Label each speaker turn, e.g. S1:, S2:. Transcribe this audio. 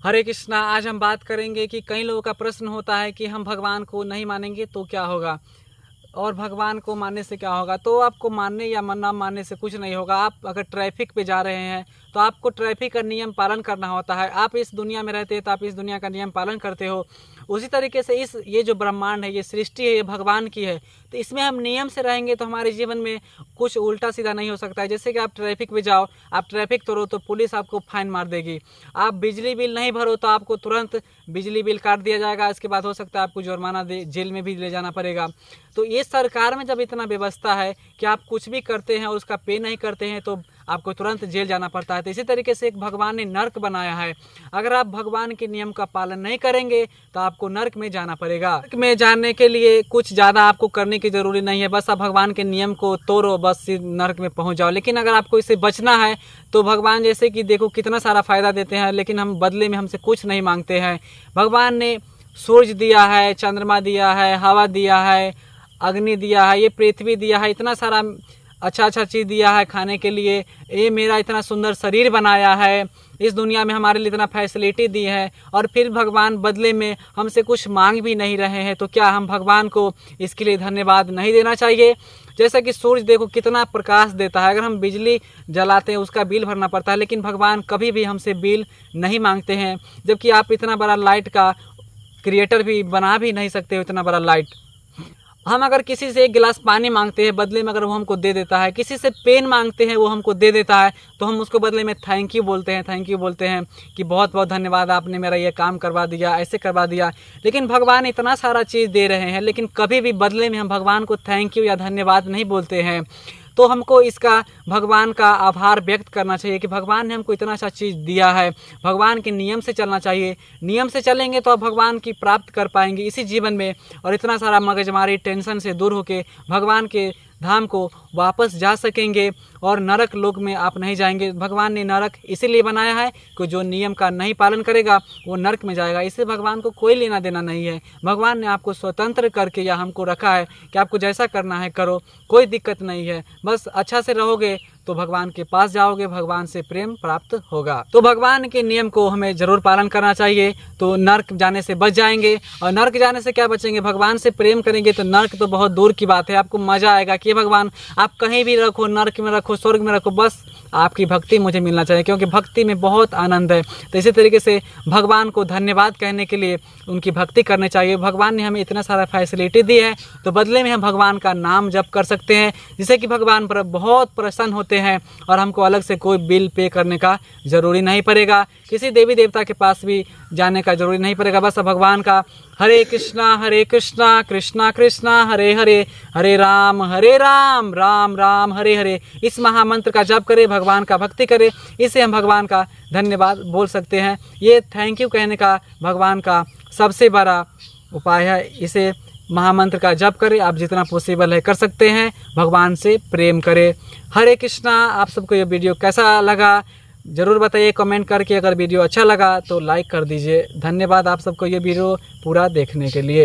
S1: हरे कृष्णा। आज हम बात करेंगे कि कई लोगों का प्रश्न होता है कि हम भगवान को नहीं मानेंगे तो क्या होगा, और भगवान को मानने से क्या होगा। तो आपको मानने या ना मानने से कुछ नहीं होगा। आप अगर ट्रैफिक पे जा रहे हैं तो आपको ट्रैफिक का नियम पालन करना होता है। आप इस दुनिया में रहते हैं तो आप इस दुनिया का नियम पालन करते हो। उसी तरीके से ये जो ब्रह्मांड है, ये सृष्टि है, ये भगवान की है। तो इसमें हम नियम से रहेंगे तो हमारे जीवन में कुछ उल्टा सीधा नहीं हो सकता है। जैसे कि आप ट्रैफिक पे जाओ, आप ट्रैफिक तोड़ो तो पुलिस आपको फाइन मार देगी। आप बिजली बिल नहीं भरो तो आपको तुरंत बिजली बिल काट दिया जाएगा। इसके बाद हो सकता है आपको जुर्माना दे, जेल में भी ले जाना पड़ेगा। तो ये सरकार में जब इतना व्यवस्था है कि आप कुछ भी करते हैं और उसका पे नहीं करते हैं तो आपको तुरंत जेल जाना पड़ता है। तो इसी तरीके से एक भगवान ने नर्क बनाया है। अगर आप भगवान के नियम का पालन नहीं करेंगे तो आपको नर्क में जाना पड़ेगा। नर्क में जाने के लिए कुछ ज़्यादा आपको करने की ज़रूरी नहीं है, बस आप भगवान के नियम को तोड़ो, बस नर्क में पहुंच जाओ। लेकिन अगर आपको इससे बचना है तो भगवान जैसे कि देखो कितना सारा फ़ायदा देते हैं, लेकिन हम बदले में हमसे कुछ नहीं मांगते हैं। भगवान ने सूरज दिया है, चंद्रमा दिया है, हवा दिया है, अग्नि दिया है, ये पृथ्वी दिया है, इतना सारा अच्छा चीज़ दिया है खाने के लिए। ये मेरा इतना सुंदर शरीर बनाया है, इस दुनिया में हमारे लिए इतना फैसिलिटी दी है, और फिर भगवान बदले में हमसे कुछ मांग भी नहीं रहे हैं। तो क्या हम भगवान को इसके लिए धन्यवाद नहीं देना चाहिए? जैसा कि सूरज देखो कितना प्रकाश देता है, अगर हम बिजली जलाते हैं उसका बिल भरना पड़ता है, लेकिन भगवान कभी भी हमसे बिल नहीं मांगते हैं। जबकि आप इतना बड़ा लाइट का क्रिएटर भी बना भी नहीं सकते हो, इतना बड़ा लाइट। हम अगर किसी से एक गिलास पानी मांगते हैं, बदले में अगर वो हमको दे देता है, किसी से पेन मांगते हैं वो हमको दे देता है, तो हम उसको बदले में थैंक यू बोलते हैं, थैंक यू बोलते हैं कि बहुत बहुत धन्यवाद, आपने मेरा ये काम करवा दिया, ऐसे करवा दिया। लेकिन भगवान इतना सारा चीज़ दे रहे हैं, लेकिन कभी भी बदले में हम भगवान को थैंक यू या धन्यवाद नहीं बोलते हैं। तो हमको इसका भगवान का आभार व्यक्त करना चाहिए कि भगवान ने हमको इतना अच्छा चीज़ दिया है। भगवान के नियम से चलना चाहिए, नियम से चलेंगे तो आप भगवान की प्राप्त कर पाएंगे इसी जीवन में, और इतना सारा मगजमारी टेंशन से दूर होके भगवान के धाम को वापस जा सकेंगे, और नरक लोक में आप नहीं जाएंगे। भगवान ने नरक इसीलिए बनाया है कि जो नियम का नहीं पालन करेगा वो नरक में जाएगा। इससे भगवान को कोई लेना देना नहीं है। भगवान ने आपको स्वतंत्र करके या हमको रखा है कि आपको जैसा करना है करो, कोई दिक्कत नहीं है। बस अच्छा से रहोगे तो भगवान के पास जाओगे, भगवान से प्रेम प्राप्त होगा। तो भगवान के नियम को हमें जरूर पालन करना चाहिए, तो नर्क जाने से बच जाएंगे। और नर्क जाने से क्या बचेंगे? भगवान से प्रेम करेंगे तो नर्क तो बहुत दूर की बात है। आपको मजा आएगा कि भगवान आप कहीं भी रखो, नर्क में रखो, स्वर्ग में रखो, बस आपकी भक्ति मुझे मिलना चाहिए, क्योंकि भक्ति में बहुत आनंद है। तो इसी तरीके से भगवान को धन्यवाद कहने के लिए उनकी भक्ति करनी चाहिए। भगवान ने हमें इतना सारा फैसिलिटी दी है, तो बदले में हम भगवान का नाम जप कर सकते हैं, जिससे कि भगवान पर बहुत प्रसन्न होते हैं, और हमको अलग से कोई बिल पे करने का ज़रूरी नहीं पड़ेगा, किसी देवी देवता के पास भी जाने का ज़रूरी नहीं पड़ेगा। बस भगवान का हरे कृष्णा कृष्णा कृष्णा हरे हरे, हरे राम राम राम हरे हरे, इस महामंत्र का जप करें, भगवान का भक्ति करें। इससे हम भगवान का धन्यवाद बोल सकते हैं। ये थैंक यू कहने का भगवान का सबसे बड़ा उपाय है। इसे महामंत्र का जप करें, आप जितना पॉसिबल है कर सकते हैं। भगवान से प्रेम करें। हरे कृष्णा। आप सबको ये वीडियो कैसा लगा ज़रूर बताइए कमेंट करके। अगर वीडियो अच्छा लगा तो लाइक कर दीजिए। धन्यवाद आप सबको ये वीडियो पूरा देखने के लिए।